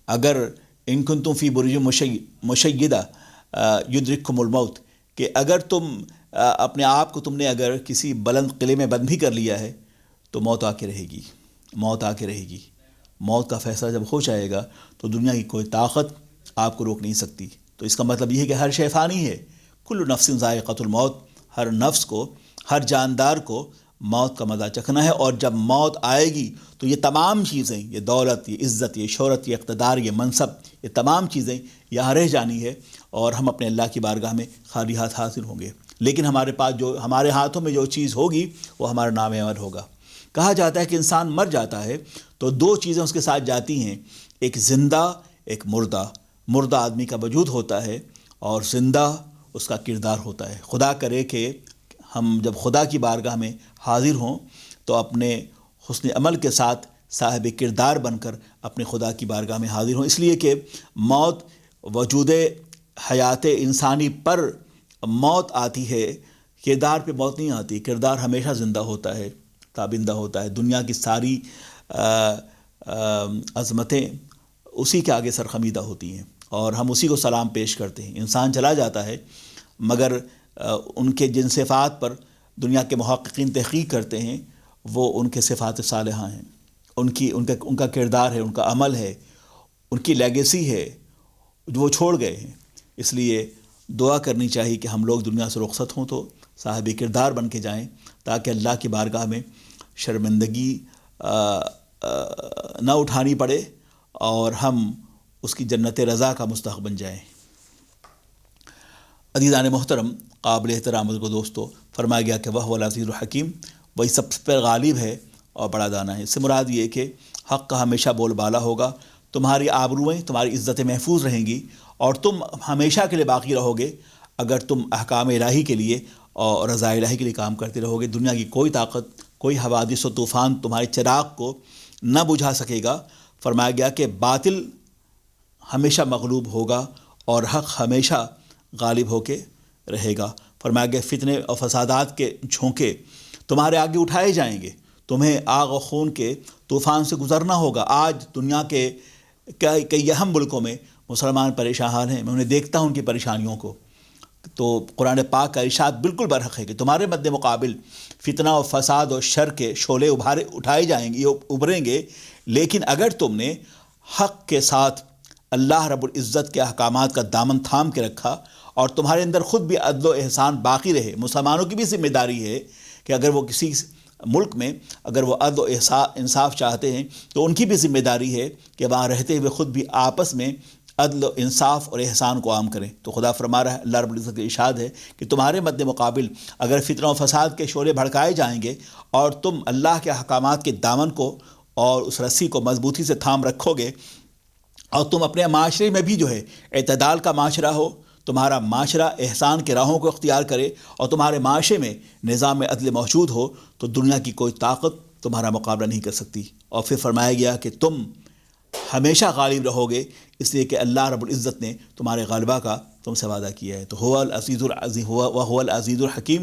اگر ان کنتم فی برج مشیدہ یدرککم الموت، کہ اگر تم اپنے آپ کو تم نے اگر کسی بلند قلعے میں بند بھی کر لیا ہے تو موت آ کے رہے گی. موت آ کے رہے گی. موت کا فیصلہ جب ہو جائے گا تو دنیا کی کوئی طاقت آپ کو روک نہیں سکتی. تو اس کا مطلب یہ ہے کہ ہر شے فانی ہے. کل نفس ذائقۃ الموت، ہر نفس کو، ہر جاندار کو موت کا مزہ چکھنا ہے. اور جب موت آئے گی تو یہ تمام چیزیں، یہ دولت، یہ عزت، یہ شہرت، یہ اقتدار، یہ منصب، یہ تمام چیزیں یہاں رہ جانی ہے، اور ہم اپنے اللہ کی بارگاہ میں خالی ہاتھ حاضر ہوں گے. لیکن ہمارے پاس جو ہمارے ہاتھوں میں جو چیز ہوگی وہ ہمارا نام عمل ہوگا. کہا جاتا ہے کہ انسان مر جاتا ہے تو دو چیزیں اس کے ساتھ جاتی ہیں، ایک زندہ، ایک مردہ. مردہ آدمی کا وجود ہوتا ہے اور زندہ اس کا کردار ہوتا ہے. خدا کرے کہ ہم جب خدا کی بارگاہ میں حاضر ہوں تو اپنے حسن عمل کے ساتھ صاحب کردار بن کر اپنے خدا کی بارگاہ میں حاضر ہوں. اس لیے کہ موت وجود حیات انسانی پر موت آتی ہے، کردار پہ موت نہیں آتی. کردار ہمیشہ زندہ ہوتا ہے، تابندہ ہوتا ہے. دنیا کی ساری عظمتیں اسی کے آگے سرخمیدہ ہوتی ہیں اور ہم اسی کو سلام پیش کرتے ہیں. انسان چلا جاتا ہے مگر ان کے جن صفات پر دنیا کے محققین تحقیق کرتے ہیں وہ ان کے صفات صالحہ ہیں. ان کا کردار ہے، ان کا عمل ہے، ان کی لیگیسی ہے جو وہ چھوڑ گئے ہیں. اس لیے دعا کرنی چاہیے کہ ہم لوگ دنیا سے رخصت ہوں تو صاحب کردار بن کے جائیں، تاکہ اللہ کی بارگاہ میں شرمندگی نہ اٹھانی پڑے اور ہم اس کی جنت رضا کا مستحق بن جائیں۔ عزیزان محترم، قابل احترام کو دوستو، فرمایا گیا کہ وہ العزیز الحکیم، وہی سب پر غالب ہے اور بڑا دانا ہے۔ اس سے مراد یہ کہ حق کا ہمیشہ بول بالا ہوگا، تمہاری آبروئیں، تمہاری عزتیں محفوظ رہیں گی اور تم ہمیشہ کے لیے باقی رہو گے اگر تم احکام الہی کے لیے اور رضا الہی کے لیے کام کرتے رہو گے۔ دنیا کی کوئی طاقت، کوئی حوادث و طوفان تمہارے چراغ کو نہ بجھا سکے گا۔ فرمایا گیا کہ باطل ہمیشہ مغلوب ہوگا اور حق ہمیشہ غالب ہو کے رہے گا۔ فرمایا گیا فتنے اور فسادات کے جھونکے تمہارے آگے اٹھائے جائیں گے، تمہیں آگ و خون کے طوفان سے گزرنا ہوگا۔ آج دنیا کے کئی اہم ملکوں میں مسلمان پریشان حال ہیں، میں انہیں دیکھتا ہوں ان کی پریشانیوں کو، تو قرآن پاک کا ارشاد بالکل برحق ہے کہ تمہارے مد مقابل فتنہ و فساد اور شر کے شعلے اٹھائے جائیں گے، ابھریں گے، لیکن اگر تم نے حق کے ساتھ اللہ رب العزت کے احکامات کا دامن تھام کے رکھا اور تمہارے اندر خود بھی عدل و احسان باقی رہے۔ مسلمانوں کی بھی ذمہ داری ہے کہ اگر وہ کسی ملک میں اگر وہ عدل و انصاف چاہتے ہیں تو ان کی بھی ذمہ داری ہے کہ وہاں رہتے ہوئے خود بھی آپس میں عدل و انصاف اور احسان کو عام کریں۔ تو خدا فرما رہا ہے، اللہ رب العزت کا ارشاد ہے کہ تمہارے مد مقابل اگر فتنہ و فساد کے شعلے بھڑکائے جائیں گے اور تم اللہ کے احکامات کے دامن کو اور اس رسی کو مضبوطی سے تھام رکھو گے اور تم اپنے معاشرے میں بھی جو ہے اعتدال کا معاشرہ ہو، تمہارا معاشرہ احسان کے راہوں کو اختیار کرے اور تمہارے معاشرے میں نظام عدل موجود ہو، تو دنیا کی کوئی طاقت تمہارا مقابلہ نہیں کر سکتی۔ اور پھر فرمایا گیا کہ تم ہمیشہ غالب رہو گے، اس لیے کہ اللہ رب العزت نے تمہارے غالبہ کا تم سے وعدہ کیا ہے۔ تو هو العزیز الحکیم،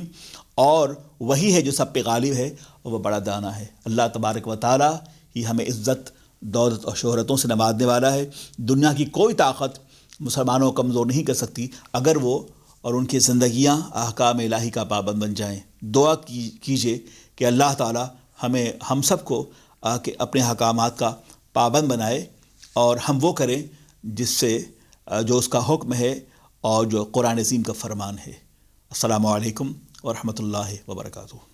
اور وہی ہے جو سب پہ غالب ہے اور وہ بڑا دانا ہے۔ اللہ تبارک و تعالی ہی ہمیں عزت، دولت اور شہرتوں سے نوازنے والا ہے۔ دنیا کی کوئی طاقت مسلمانوں کو کمزور نہیں کر سکتی اگر وہ اور ان کی زندگیاں احکام الہی کا پابند بن جائیں۔ دعا کیجئے کہ اللہ تعالی ہم سب کو کہ اپنے احکامات کا پابند بنائے اور ہم وہ کریں جس سے جو اس کا حکم ہے اور جو قرآن عظیم کا فرمان ہے۔ السلام علیکم ورحمۃ اللہ وبرکاتہ۔